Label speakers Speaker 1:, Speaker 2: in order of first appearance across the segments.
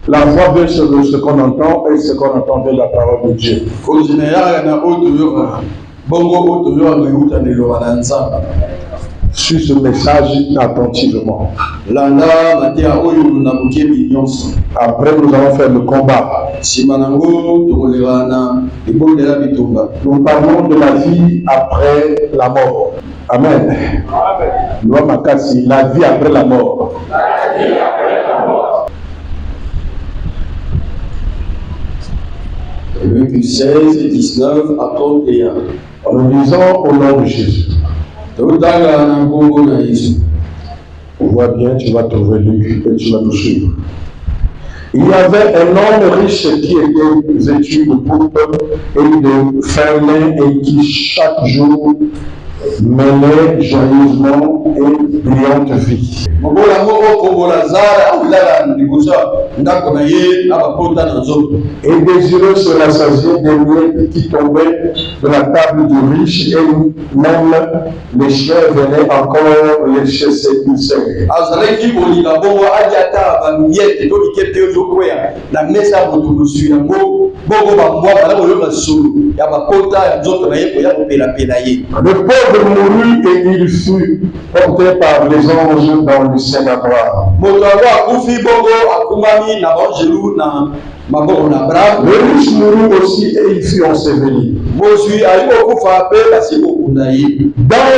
Speaker 1: La foi vient de ce qu'on entend et ce qu'on entend vient de la parole de Dieu.
Speaker 2: Au général, il y a
Speaker 1: Suis ce message attentivement. Après, nous allons faire le combat. Nous parlons de la vie après la mort. Amen. La vie après la mort.
Speaker 2: Luc 16, 19 à 31.
Speaker 1: Nous lisons au nom de Jésus. On voit bien, tu vas trouver Luc et tu vas nous suivre. Il y avait un homme riche qui était vêtu de pourpre et de fin lin et qui chaque jour menait joyeusement et brillante vie. Et désireux se rassasier des miettes qui tombaient de la table du riche, et même les chiens venaient encore les chasser du Seigneur. Le pauvre mourut et il fut porté par les anges dans le Sénatoire. Le riche mourut aussi et il fut enseveli. Dans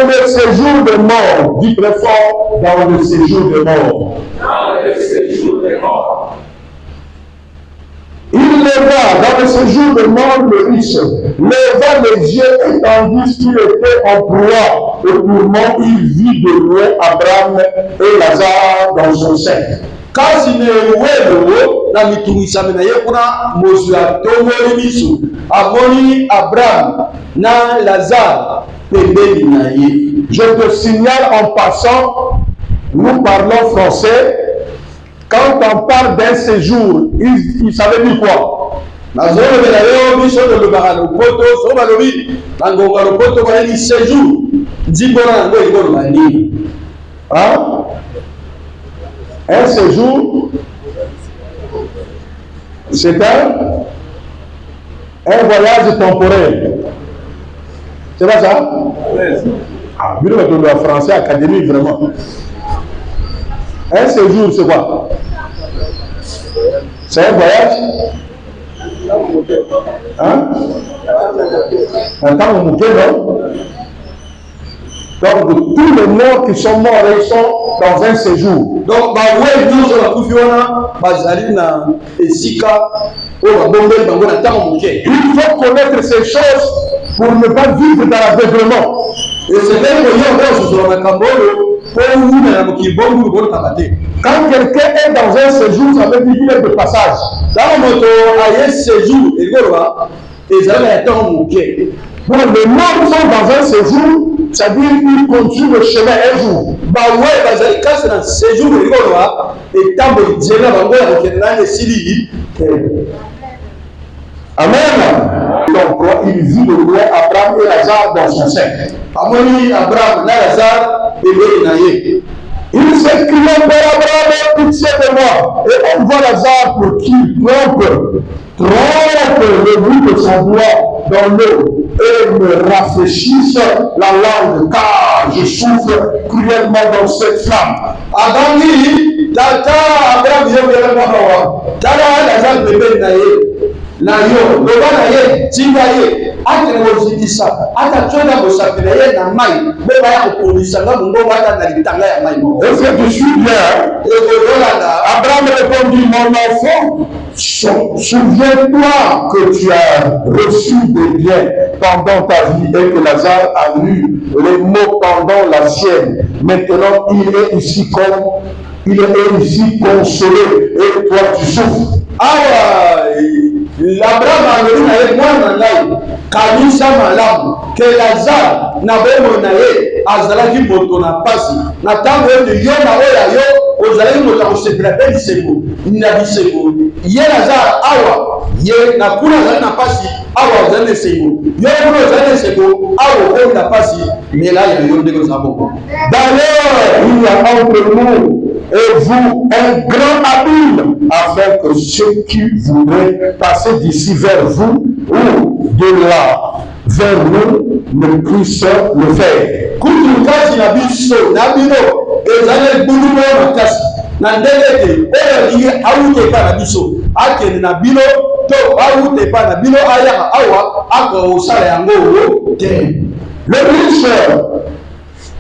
Speaker 1: le séjour de mort, dit très fort, dans le séjour de mort. Il leva, dans le séjour de mort, le riche, leva les yeux et tandis qu'il était en proie au tourment, il vit de loin Abraham et Lazare dans son sein.
Speaker 2: Kasi ne welo na mitumisa na yekuna mozu ya tomoli misu amoni Abraham na Lazare pembeni na ye.
Speaker 1: Je te signale en passant, nous parlons français. Quand on parle d'un séjour, il savait dire quoi?
Speaker 2: Hein?
Speaker 1: Un séjour, c'est un voyage temporel. C'est pas ça? Ah, oui, le français académique, vraiment. Un séjour, c'est quoi? C'est un voyage? Hein? Un temps au mouquet, non? Donc, tous les morts qui sont morts, ils sont dans un séjour.
Speaker 2: Donc,
Speaker 1: il faut connaître ces choses pour ne pas vivre dans l'aveuglement.
Speaker 2: Et c'est même que
Speaker 1: quand quelqu'un est dans un séjour, ça veut dire qu'il est de passage. Bon, les morts sont dans un séjour, ça veut dire qu'ils continuent le chemin un jour. Amen. Donc, il vit de loin Abraham et Lazare dans son sein. Il s'écria, Père Abraham, aie pitié de moi. Et on voit Lazare pour qu'il trompe le bout de son doigt dans l'eau et me rafraîchisse la langue, car je souffre cruellement dans cette flamme.
Speaker 2: Na yo loba na ye tinga ye atrewozidisa atachona bosapela ye na mai beba ya kopolisa nga mungo wata na litanga ya mai mo.
Speaker 1: Est-ce que tu suis bien? Abraham répondit, mon enfant, souviens-toi que tu as reçu des biens pendant ta vie et que Lazare a eu les maux pendant la sienne. Maintenant, il est ici consolé et toi tu souffres.
Speaker 2: L'Abraham a venu na ye mwana ngai kanisa malamu ke Lazare na bomo na ye azalaki moto na pasi na tango ete yo na oya yo ozalaki moto akosepela mpe lisengo na bisengo ye Lazare awa ye na kuna azali na pasi awa ozali na esengo yo kuna ozali na esengo awa okomi na pasi mela ya yo ndenge oza bongo.
Speaker 1: D'ailleurs, il y a entre nous et vous un grand abîme, afin que ceux qui voudraient passer d'ici vers vous ou de là vers nous ne puissent le faire.
Speaker 2: Kutu kazi na biso na bino ezali bulumo makasi na ndenge te oyo lingi awute pa na biso akende na bino to awute pa na bino ayaka awa akosala yango te.
Speaker 1: Le riche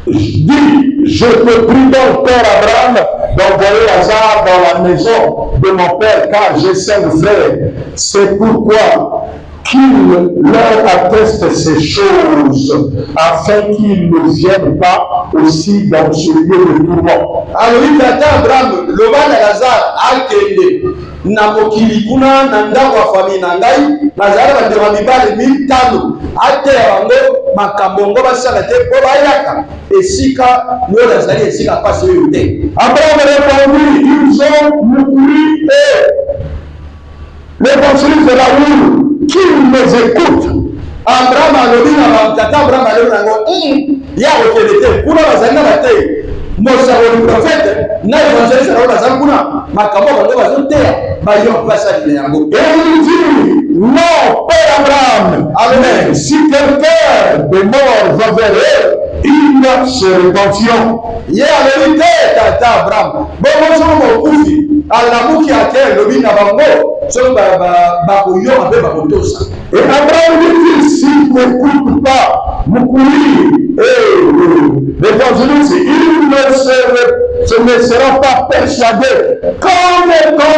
Speaker 1: dit, je te prie donc, Père Abraham, d'envoyer Lazare dans la maison de mon père, car j'ai 5 frères. C'est pourquoi qu'il leur atteste ces choses, afin qu'ils ne viennent pas aussi dans ce lieu de tourment.
Speaker 2: Alors, tata Abraham, le roi de Lazare akende na mokili kuna na ndako ya famille na ngai nazala bandeko mibale 1500 ateya bango makambo ngo basala te po bayaka esika yo nazali esika pasi oyo te.
Speaker 1: Abraham répondit, ils ont mouru et l'évangile de la rue, qui les écoute.
Speaker 2: Abraham alobi na tata Abraham alobi nango ya okende te kuna bazali na bate mosakoli prophète na évangéliste na bazali kuna makambo bango bazoteya bayo basalile yango.
Speaker 1: Et il dit, non, Père Abraham, amen, si quelqu'un de mort va vers eux, ils se repentiront.
Speaker 2: Ye alobi te tata Abraham bongo soko mokufi alamuki ate lobi na bango soko bakoyoka mpe bakotosa.
Speaker 1: Et Abraham dit, s'il n'écoute pas Moukouri et l'évangéliste, il ne sera pas persuadé quand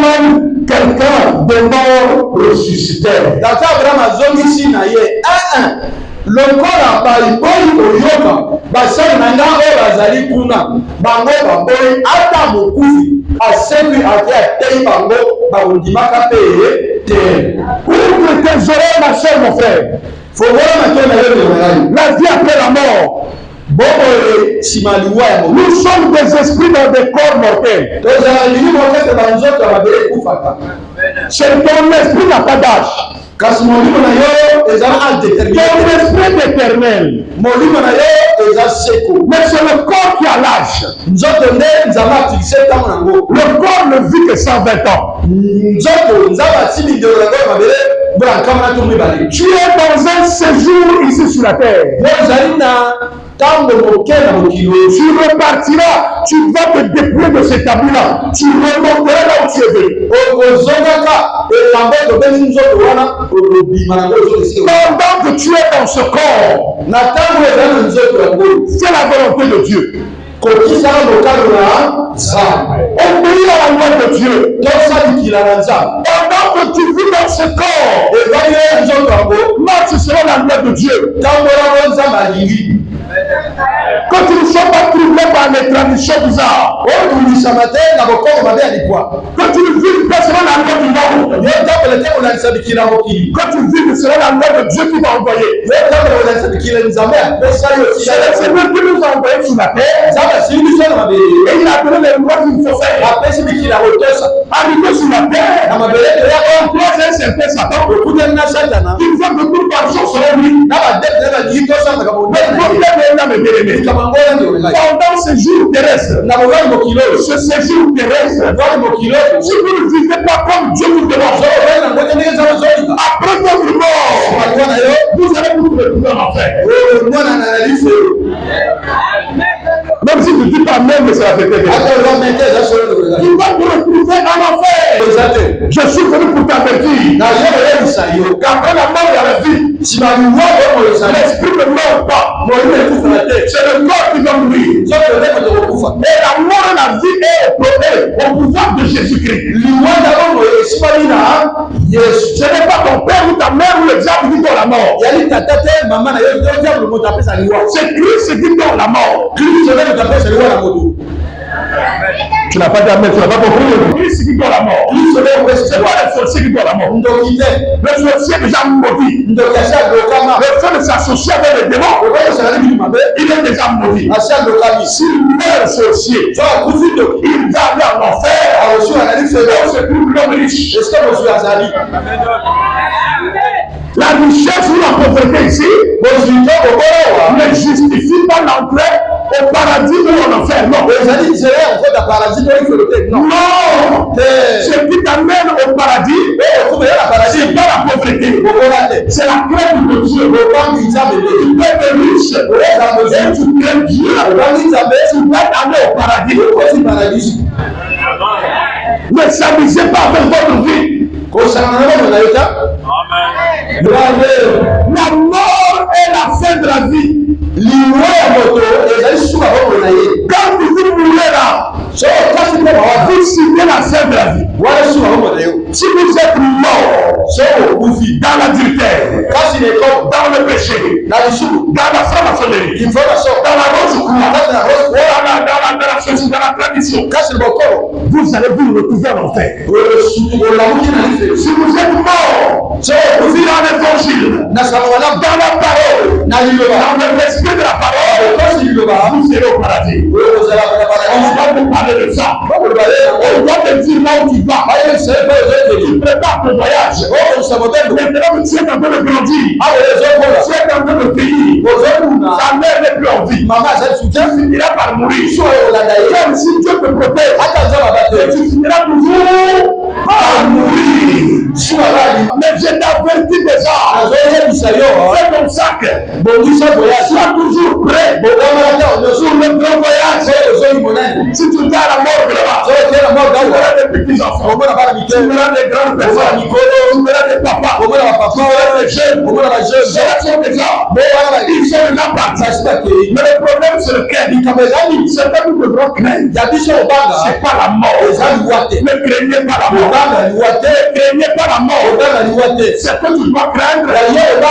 Speaker 1: même quelqu'un de mort ressuscité.
Speaker 2: Tata Abraham azongisi na ye lokola bayiboyi koyoka basali na nga oyo bazali kuna bango baboyi ata mokufi asepi ate atei bango bakondimaka mpe te.
Speaker 1: Ouvre tes oreilles, ma chère, mon frère.
Speaker 2: Fobola matoi na yo ngai
Speaker 1: La vie après la mort.
Speaker 2: boboye nsima liwa ya moto.
Speaker 1: Nous sommes des esprits dans des corps mortels.
Speaker 2: tozala lingi mokete banzoto ya mabele ekufaka.
Speaker 1: C'est ton esprit n'a pas d'âge.
Speaker 2: Kasi molimo na yo ezala indéterminé.
Speaker 1: Ton esprit éternel.
Speaker 2: Molimo na yo eza seko.
Speaker 1: Mais c'est le corps qui a l'âge.
Speaker 2: Nzoto nde nzambe atikise ntango nango.
Speaker 1: Le corps ne vit que 120 ans.
Speaker 2: Nzoto nzambe atili ndeko nango ya mabele mbona nkama na to mibale.
Speaker 1: Tu es dans un séjour ici sur la terre.
Speaker 2: Yo ozali na ntango moke na mokili.
Speaker 1: Tu repartiras, tu vas te dépouiller de cet habit-là. Tu remonteras là où tu es venu.
Speaker 2: Okozongaka elamba tobeli nzoto wana okobima nango ozo esika.
Speaker 1: Pendant que tu es dans ce corps,
Speaker 2: Na ntango ezali na nzoto yango
Speaker 1: c'est la volonté de Dieu.
Speaker 2: kokisaka mokano na nzambe.
Speaker 1: Obéis à la loi de Dieu.
Speaker 2: Tosalikila na nzambe.
Speaker 1: Pendant que tu vis dans ce corps,
Speaker 2: ezali ye nzoto yango
Speaker 1: là tu seras la loi de Dieu.
Speaker 2: ntango yango nzambe alingi.
Speaker 1: Que tu ne sois pas troublé par les traditions bizarres.
Speaker 2: otulisama te na bokoko mabe ya likwa.
Speaker 1: Que tu vives pas selon la loi du monde.
Speaker 2: yo ntango te kolandisa mikila mokili.
Speaker 1: Que tu vives selon la loi de Dieu qui t'a envoyé.
Speaker 2: yo ntango kolandisa mikila nzambe apesa yo
Speaker 1: C'est le Seigneur qui nous a envoyés sur la terre.
Speaker 2: nzambe asili biso na mabele
Speaker 1: Et il a donné les lois qu'il faut faire.
Speaker 2: apesi mikila kotosa
Speaker 1: Arrivé sur la
Speaker 2: na
Speaker 1: terre,
Speaker 2: mabele toyaka
Speaker 1: on croise un certain Satan.
Speaker 2: okutani na satana
Speaker 1: Il veut que tout par jour soit lui.
Speaker 2: na badete na balingi tosambaka
Speaker 1: Mais le problème est là, mes bien-aimés.
Speaker 2: likambo yango nde olelaki
Speaker 1: Pendant ce jour terrestre,
Speaker 2: na bovali mokili oyo
Speaker 1: ce séjour terrestre,
Speaker 2: bovali mokili oyo
Speaker 1: si vous ne vivez pas comme Dieu vous demande,
Speaker 2: ozobeli na ngote ndenge nzambe ozolinga
Speaker 1: après votre mort,
Speaker 2: maliwa na yo
Speaker 1: vous allez vous retrouver en enfer.
Speaker 2: mwana na lifelo
Speaker 1: Même si tu ne dis pas même, c'est la vérité.
Speaker 2: ata ozamete eza solo olelaki
Speaker 1: Tu vas te retrouver en enfer.
Speaker 2: eza te
Speaker 1: Je suis venu pour t'avertir
Speaker 2: na yo koyebisa yo
Speaker 1: qu'après la mort, il y a la vie.
Speaker 2: nsima liwa oyo ezali
Speaker 1: L'esprit ne meurt pas.
Speaker 2: molimo ekufana te
Speaker 1: C'est le corps qui doit mourir.
Speaker 2: nzoto nde moto kokufa
Speaker 1: Et la mort et la vie est au pouvoir de Jésus-Christ.
Speaker 2: liwanda bongo esimami na yesu
Speaker 1: Ce n'est pas ton père ou ta mère ou le diable qui donne la mort.
Speaker 2: yali tata te mama na yo yo diabolo moto apesa liwa
Speaker 1: C'est Christ qui donne la mort.
Speaker 2: kristo nde moto apesa liwa na moto
Speaker 1: Tu n'as pas dit amen, tu n'as pas compris. Christ qui donne la mort.
Speaker 2: kristo nde
Speaker 1: C'est
Speaker 2: opesa
Speaker 1: toi le sorcier qui donne la mort.
Speaker 2: ndoki te
Speaker 1: Le sorcier déjà maudit.
Speaker 2: ndoki asi alokama
Speaker 1: Le fait de s'associer avec les démons,
Speaker 2: okoyo osala bitu mabe
Speaker 1: il est déjà maudit.
Speaker 2: asi alokami
Speaker 1: S'il meurt sorcier,
Speaker 2: so akufi ndoki
Speaker 1: il va aller en enfer.
Speaker 2: akosi azali
Speaker 1: Là
Speaker 2: felo
Speaker 1: où se trouve l'homme riche.
Speaker 2: eske mozwi azali
Speaker 1: La richesse ou la pauvreté ici
Speaker 2: bozwi to bokoyowa
Speaker 1: ne justifie pas l'entrée au paradis ou en enfer. Non. Non. Ce qui t'amène au paradis, c'est pas la pauvreté. C'est la crainte de Dieu. Tu peux être riche et tu crains Dieu. Tu peux aller au paradis. Ne s'amusez pas avec votre vie. La mort est la fin de la vie. Quand vous mourrez là, vous signez la fin de la vie. Si vous êtes mort dans l'adultère, dans le péché, dans la franc-maçonnerie, dans la rose-croix, dans la tradition, vous allez vous retrouver en enfer. Si vous êtes mort, vous irez dans l'évangile, dans la parole, dans le respect de la parole, vous serez au paradis. On va vous parler de ça. On va te dire là où tu vas. Tu prépares ton voyage. Maintenant, tu es en train de grandir. Tu es en train de vieillir. Ta mère n'est plus en vie. Tu finiras par mourir. Même si Dieu te protège, tu finiras toujours par mourir. Mais je t'avertis déjà. Fais ton sac. Sois toujours prêt sur le grand voyage. Si tu vas à la mort là-bas, tu verras des petits enfants, tu verras des grandes personnes, tu verras des papas, tu verras des jeunes. Ils sont déjà partis. Mais le problème c'est lequel? C'est pas nous devrons craindre. C'est pas la mort. Ne craignez pas la mort. Ne craignez pas la mort. C'est que tu dois craindre.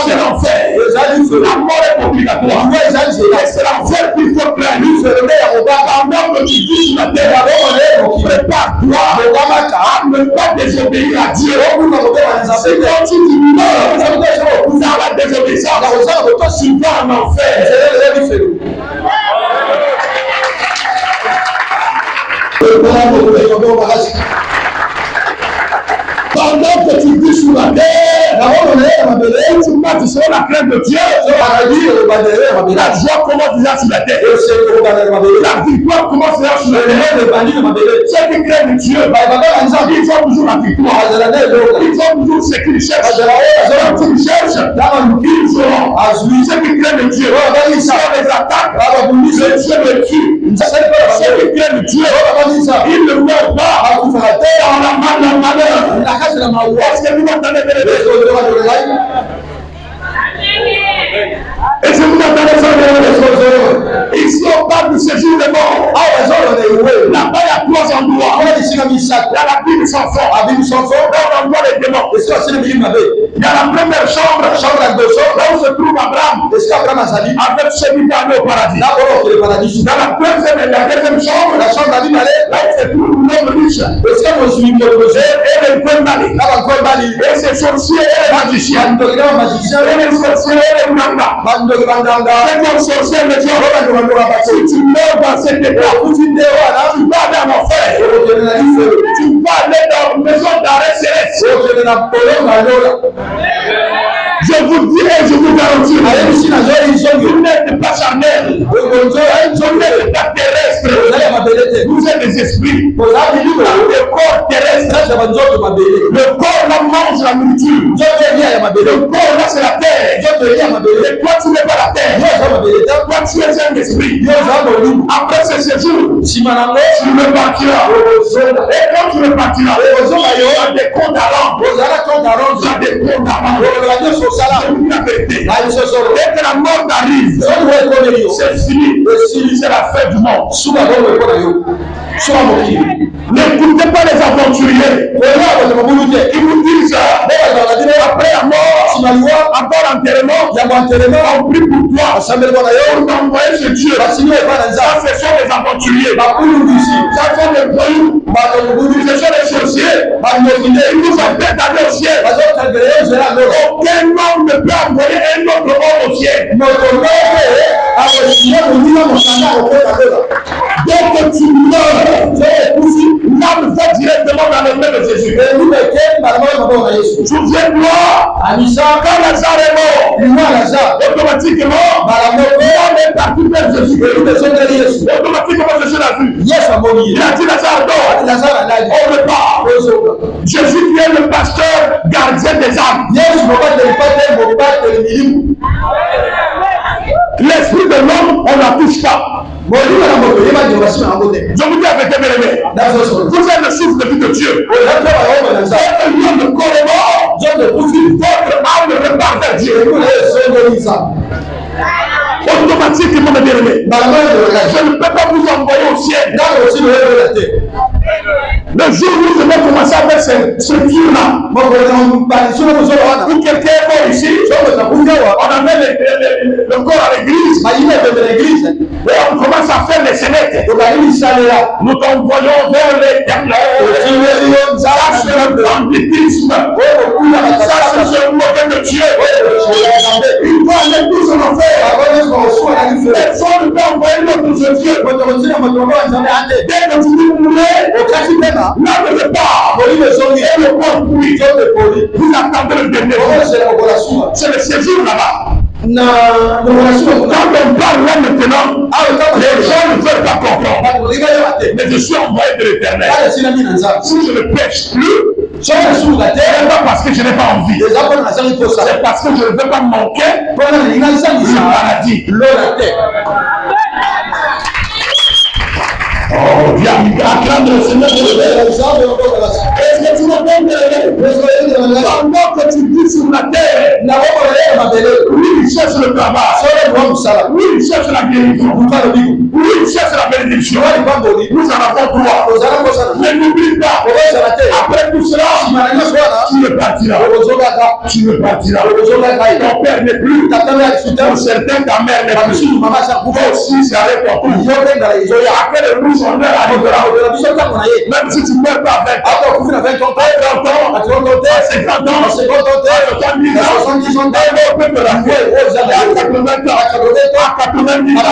Speaker 1: C'est l'enfer. La mort est obligatoire. Et c'est l'enfer qu'il faut craindre. Pendant que tu vis sur la terre, prépare-toi à ne pas désobéir à Dieu. C'est quand tu meurs dans la désobéissance, tu vas en enfer. Pendant que tu vis sur la terre, tu marches sur la crainte de Dieu. La joie commence déjà sur la terre. La victoire commence déjà sur la terre. Ceux qui craignent Dieu, ils ont toujours la victoire. Ils ont toujours ce qu'ils cherchent. Quand ils cherchent, ils auront. Ceux qui craignent Dieu, ils sont les attaques. Dieu le tue. Ceux qui craignent Dieu, ils ne meurent pas dans la malheur. Est-ce que vous m'entendez bien? Et si vous entendez ça, ici on parle de séjour de mort. Là-bas il y a trois endroits. Il y a la Bible sans fond. Là on envoie les démons. Il y a la première chambre, là où se trouve Abraham. Avec celui qui est allé au paradis. Dans la deuxième chambre, là où se trouve l'homme riche. Et les Gwendali. Et ses sorciers et les magiciens. Et les sorciers et les Manga. C'est comme sorcier le Dieu. Si tu meurs dans cet état, tu vas aller en enfer. Tu vas aller dans la maison d'arrêt céleste. Je vous dis et je vous garantis, vous n'êtes pas charnel, vous n'êtes pas terrestre, vous êtes des esprits, le corps terrestre, le corps là mange la nourriture, le corps là c'est la terre, et toi tu n'es pas la terre, toi tu es un esprit. Après ce séjour, tu repartiras, et quand tu repartiras, tu as des comptes à rendre, tu as des comptes à rendre. La vérité. Dès que la mort arrive, c'est fini. C'est la fin du monde. N'écoutez pas les aventuriers. Ils vous disent après la mort, après l'enterrement, on prie pour toi. On t'a envoyé chez Dieu. Ça, ce sont les aventuriers. Ça, ce sont les voyous. Ce sont les sorciers. Ils nous appellent d'aller au ciel. Aucun homme ne peut envoyer un autre homme au ciel. Donc tu meurs, l'âme va directement dans le nom de Jésus. Souviens-toi, quand Lazare est mort, automatiquement, l'homme est parti vers Jésus. Automatiquement, Jésus l'a vu. Il a dit Lazare dort. On le part. Jésus qui est le pasteur gardien des âmes. L'esprit de l'homme, on ne la touche pas. Je vous dis avec tes bien-aimés, vous êtes le souffle de vie de Dieu. Votre lieu de corps est mort. Votre âme repart vers Dieu. Automatiquement, mes bien-aimés, je ne peux pas vous envoyer au ciel. Le jour où je vais commencer à faire ce tour-là, où quelqu'un est mort ici, on amène le corps à l'église, et on commence à faire les scénettes. Nous t'envoyons vers l'éternel. Ça, c'est le banditisme. Ça, c'est le mauvais de Dieu. Il doit aller tous en enfer. Personne ne peut envoyer l'autre Dieu. Dès que tu dis mourir, là ne le pas. Et le corps pourri. Vous attendez le dernier. C'est le séjour là-bas. Quand on parle là maintenant, les gens ne veulent pas comprendre. Mais je suis envoyé de l'éternel. Si je ne pêche plus, ce n'est pas parce que je n'ai pas envie. C'est parce que je ne veux pas manquer le paradis. Oh, viens, acclame le Seigneur. Est-ce que tu m'entends? Pendant que tu vis sur la terre, oui, il cherche le travail. Oui, il cherche la guérison. Oui, il cherche la bénédiction. Nous en avons droit. Mais n'oublie pas, après tout cela, tu ne partiras. Tu ne partiras. Ton père n'est plus. Pour certains, ta mère n'est plus. Toi aussi, c'est avec ton tour. Après le rouge, on est arrivera. Même si tu ne meurs pas avec 30 ans, à 50 ans, à 70 ans, on peut te la faire. À 80 ans, à 90 ans,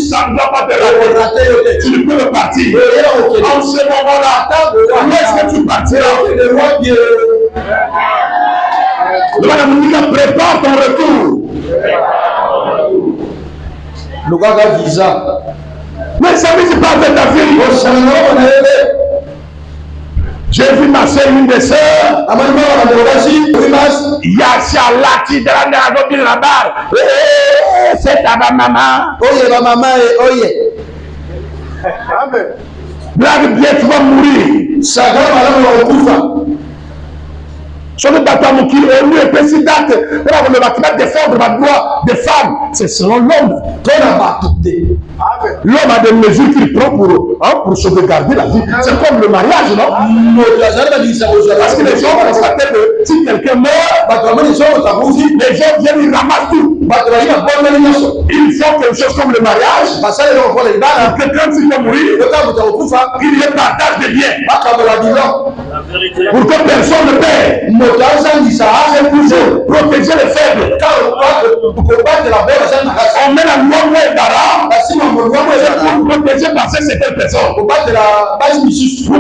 Speaker 1: ça ne va pas te rater. Tu ne peux pas partir. En ce moment-là, où est-ce que tu partiras? Le Madame Monica prépare ton retour.
Speaker 2: Le gars visa.
Speaker 1: Mais ça veut dire pas avec ta vie. J'ai vu ma soeur, une des sœurs. Yasha Lati de la Naragobi de la barre. C'est ta maman.
Speaker 2: Oye, ma maman est oye.
Speaker 1: Amen. Blague bien, tu vas mourir.
Speaker 2: Ça va, madame, on va
Speaker 1: sur le bâtiment qui est lui président pour le bâtiment défendre le droit des femmes, c'est selon l'homme. L'homme a des mesures qu'il prend pour sauvegarder la vie. C'est comme le mariage, non? Parce que les gens vont constater que si quelqu'un meurt, les gens viennent, ils ramassent tout. Il faut quelque chose comme le mariage. Que quand il va mourir, il y ait partage des biens. Pour que personne ne perde. C'est toujours protéger les faibles. On met la loi Ouédara pour protéger parce que certaines personnes. Pour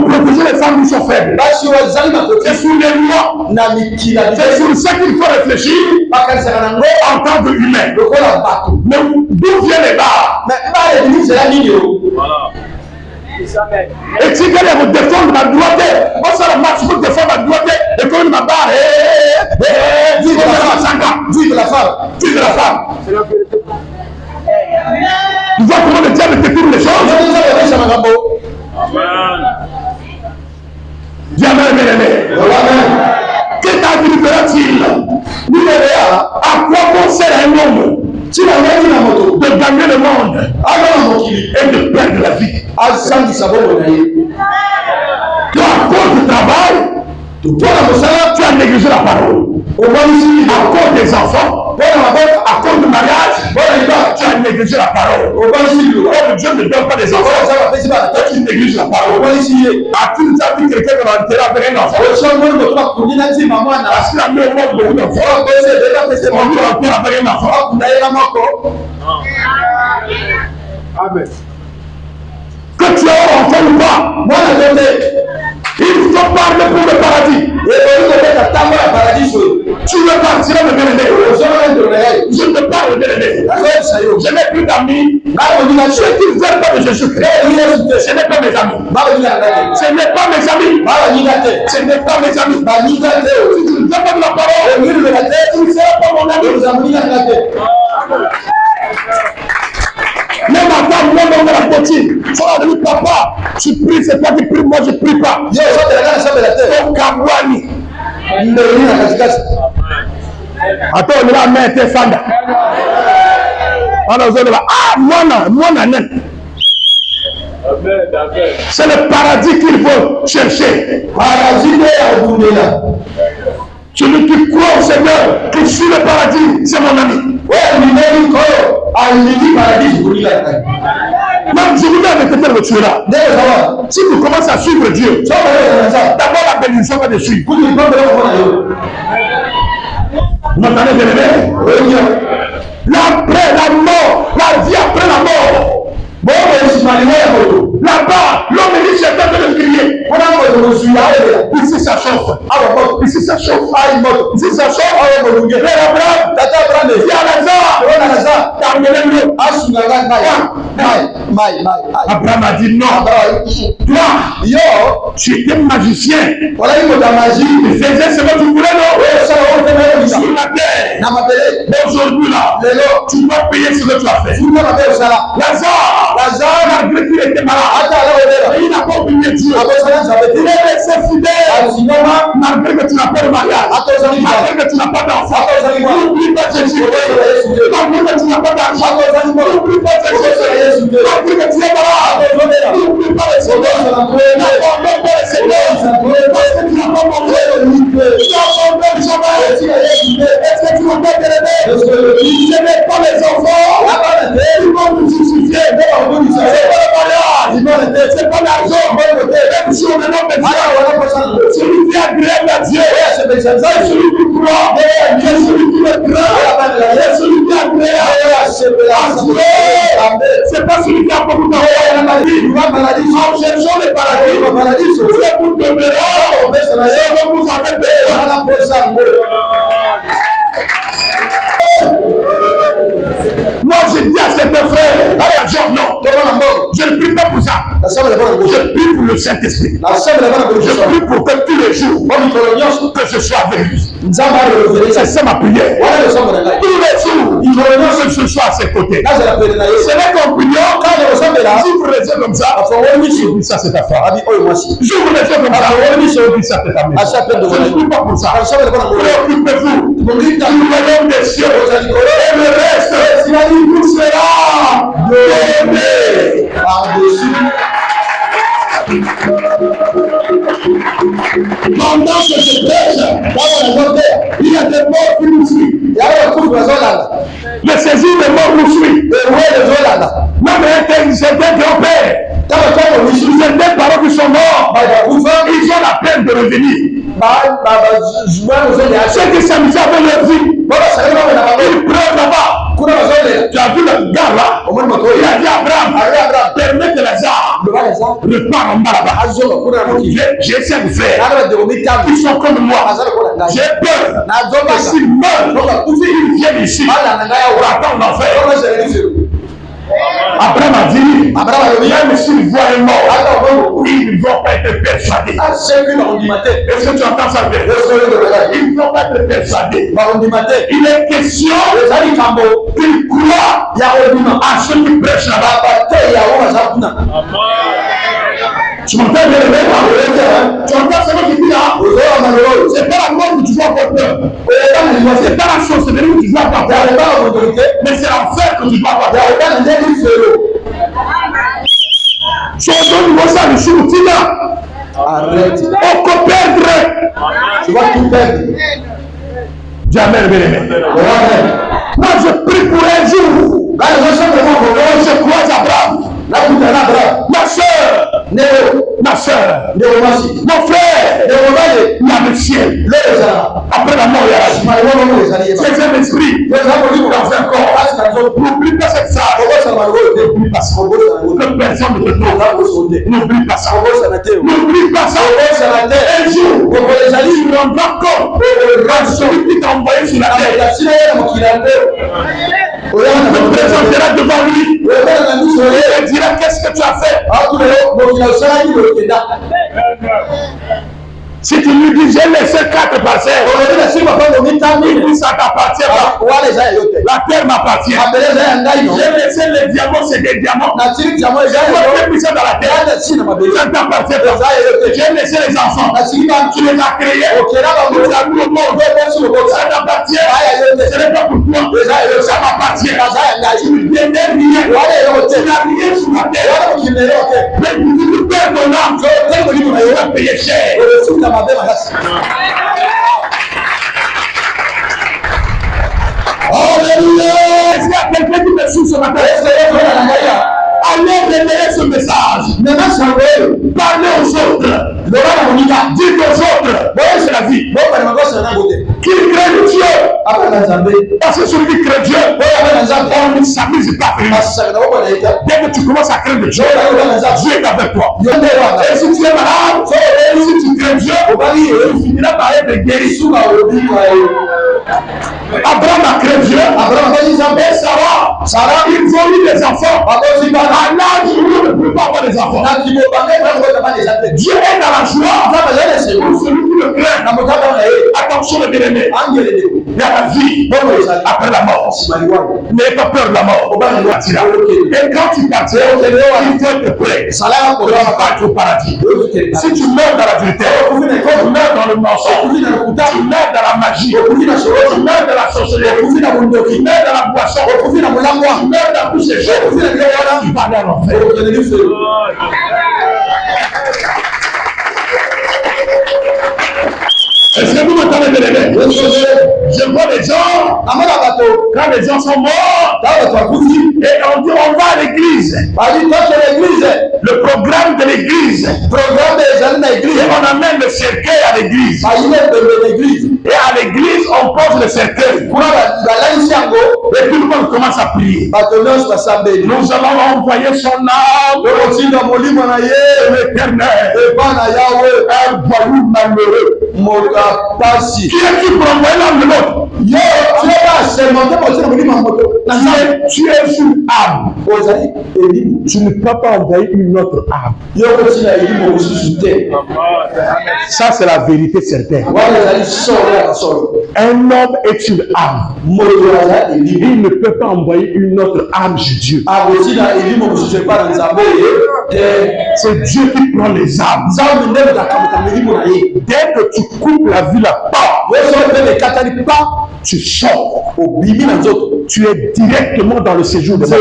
Speaker 1: protéger les femmes qui sont faibles. C'est sur les lois. C'est sur ce qu'il faut réfléchir en tant qu'humain. Mais d'où viennent les barres? Et si quelqu'un vous défendre ma droite, on s'en marche pour défendre ma droite, et comme ma barre, vive la femme, vive la femme, vive la femme. Tu vois comment le diable détourne les choses? Dis Amen, bien-aimé. Que t'arrivera-t-il? À quoi bon sert un homme de gagner le monde et de perdre la vie? Toi, à cause du travail, tu as négligé la parole. À cause des enfants, à cause du mariage, tu as négligé la parole. Comme Dieu ne donne pas des enfants, tu négliges la parole. As-tu déjà vu quelqu'un qui va enterrer avec un enfant? Parce qu'il a mis au monde beaucoup d'enfants. On lui enterre avec un enfant. Amen. Que tu as un enfant ou pas, Il faut parler pour le paradis. Tu veux partir, me bien-aimé. Je te parle, bien-aimé. Je n'ai plus d'amis. Ceux qui ne veulent pas de Jésus-Christ, ce n'est pas mes amis. Ce n'est pas mes amis. Ce n'est pas mes amis. Si tu ne veux pas de la parole, tu ne seras pas mon ami. Même ma femme, moi, dans la poutine, il faut dire, papa, tu pries, c'est toi qui pries, moi je ne prie pas. Au Kabouani. Attends, on va mettre Fanda. Ah, moi, c'est le paradis qu'il faut chercher. Celui qui croit au Seigneur, qui suit le paradis, c'est mon ami. Même je voulais avec quelqu'un que tu es là. Si tu commences à suivre Dieu, d'abord la bénédiction va te suivre. Vous m'entendez, bien-aimé? L'après la mort, la vie après la mort. Là-bas, l'homme dit c'est en train de crier. Ici ça chauffe. Ici ça chauffe. Ici ça chauffe. Il y a Lazare. Abraham a dit non. Toi, tu étais magicien. Tu faisais ce que tu voulais, non? Sur la terre. Aujourd'hui là, tu dois payer ce que tu as fait. Lazare, malgré qu'il était malade, il n'a pas oublié Dieu. Il est resté fidèle. Malgré que tu n'as pas de mariage, malgré que tu n'as pas d'enfant, n'oublie pas Jésus. Malgré que tu n'as pas d'argent, n'oublie pas Jésus. Malgré que tu es malade, n'oublie pas le Seigneur. N'abandonne pas le Seigneur. Parce que tu n'as pas mangé. Tu n'abandonnes jamais. Est-ce que tu m'as pas bien-aimé? Ce n'est pas les enfants. Ils vont nous justifier. C'est pas le mariage, c'est pas l'argent, même si on est non médecin, celui qui est agréable à Dieu, c'est celui qui croit, c'est celui qui est grand, c'est celui qui est agréable à Dieu. C'est pas celui qui a beaucoup d'argent, en cherchant le paradis, c'est pour demeurer, c'est pour vous arrêter. Moi, je dis à certains frères, non, je ne prie pas pour ça. Je prie pour le Saint-Esprit. Je prie pour que tous les jours, que je sois avec lui. C'est ça ma prière. Tous les jours, que je sois à ses côtés. Ce n'est qu'en priant, j'ouvre les yeux comme ça. Ça, c'est ta femme. J'ouvre les yeux comme ça. Ça, c'est ta maison. Je ne prie pas pour ça. Préoccupez-vous du royaume des cieux. Et le reste, il vous sera donné par-dessus. Pendant que je prêche, il y a des morts qui nous suivent. Le saisir des morts nous suit. Même certains grands-pères, certains parents qui sont morts, ils ont la peine de revenir. Ceux qui s'amusent avec leur vie, ils pleurent là-bas. Tu as vu le gars là? Il a dit à Abraham, permets que Lazare repart en bas là-bas. J'essaie de faire. Ils sont comme moi. J'ai peur. Et s'ils meurent, ils viennent ici. Pour attendre l'enfer. Abraham a dit, même s'ils voient un mort, ils ne vont pas être persuadés. Est-ce que tu entends ça bien? Ils ne vont pas être persuadés. Il est question qu'ils croient à ceux qui prêchent là-bas. Tu m'entends bien, tu entends ce que je dis là? C'est pas la mort que tu dois avoir peur. C'est pas la chose, c'est que tu dois avoir peur. Mais c'est l'enfer que tu dois avoir peur. Si on donne ça, le chou, arrête. On peut perdre. Tu vas tout perdre. Dis Amen, bien-aimé. Moi, je prie pour un jour. Je crois à Abraham. Ma soeur, ma soeur, mon frère, il y a le ciel. Après la mort, c'est un esprit dans un corps. N'oublie pas cette salle. N'oublie pas ça. Que personne ne te trompe. N'oublie pas ça. N'oublie pas ça. Un jour, tu rendras compte à celui qui t'a envoyé sur la terre. Tu te présenteras devant lui. Il te dira qu'est-ce que tu as fait. Si tu lui dis j'ai laissé 4 parcelles, il dit ça t'appartient pas. La terre m'appartient. J'ai laissé les diamants, c'est des diamants. J'ai mis ça dans la terre. Ça t'appartient pas. J'ai laissé les enfants. Tu les as créés. Tu as mis au monde. Ça t'appartient. Ce n'est pas pour toi. Ça m'appartient. Tu ne viens rien. Tu n'as rien sur la terre. Mais tu perds ton âme. Tu vas payer cher. Alléluia! Est-ce qu'il y a quelqu'un qui me suit ce matin? Allez relayer ce message. Parlez aux autres. Dites aux autres. C'est la vie. Qui crée Dieu? Parce que celui qui crée Dieu, on ne s'amuse pas. Dès que tu commences à craindre Dieu, Dieu est avec toi. Et si tu es malade, si tu crains Dieu, tu finiras par être guéri. Abraham a créé Dieu. Et Sarah, ils ont eu des enfants. À l'âge où on ne peut pas avoir des enfants. Dieu est dans la joie pour celui qui le craint. Attention les bien-aimés. Il y a la vie après la mort. N'ayez pas peur de la mort. Et quand tu partiras, il faut être prêt. Tu vas partir au paradis. Si tu meurs dans l'adultère, tu meurs dans le mensonge, tu meurs dans la magie, tu meurs dans la sorcellerie, tu meurs dans la boisson, tu meurs dans tous ces choses, tu vas aller à l'enfer. Est-ce que vous m'entendez bien? Je vois les gens, quand les gens sont morts, et on dit on va à l'église. Le programme de l'église. Et on amène le cercueil à l'église. Et à l'église, on pose le cercueil. Et tout le monde commence à prier. Nous allons envoyer son âme l'éternel. Un voyou malheureux. Qui est-ce pour envoyer l'âme de l'autre? Tu es une âme. Tu ne peux pas envoyer une autre âme. Ça, c'est la vérité certaine. Un homme est une âme. Il ne peut pas envoyer une autre âme chez Dieu. C'est Dieu qui prend les âmes. Dès que tu coupes la vie là-bas, tu sors. Tu es directement dans le séjour de Dieu.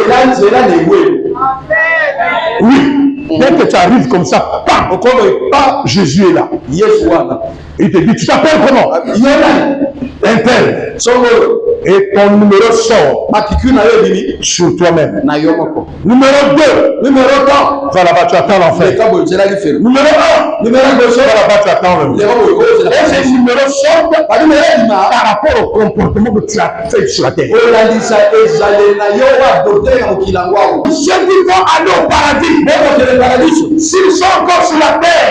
Speaker 1: Oui. Dès que tu arrives comme ça, Jésus est là. Il te dit, tu t'appelles comment? Un tel. Et ton numéro sort sur toi-même. Numéro 2. Va là-bas, tu attends l'enfer. Numéro 1. Va là-bas, tu attends le. Et ces numéros sortent par rapport au comportement que tu as fait sur la terre. Ceux qui vont aller au paradis, s'ils sont encore sur la terre,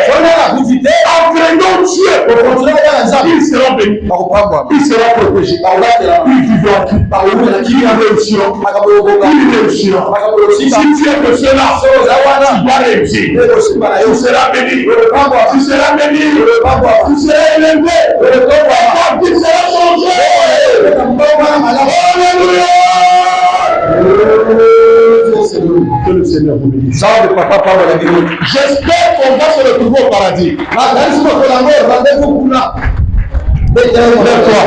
Speaker 1: en craignant Dieu, ils seront bénis. Ils seront protégés. Ils vivront. Ils réussiront. Si tu es que cela, tu dois réussir. Tu seras béni. Tu seras béni. Tu seras élevé. Tu seras changé. Alléluia. Que le Seigneur vous bénisse. J'espère qu'on va se retrouver au paradis. Lève-toi.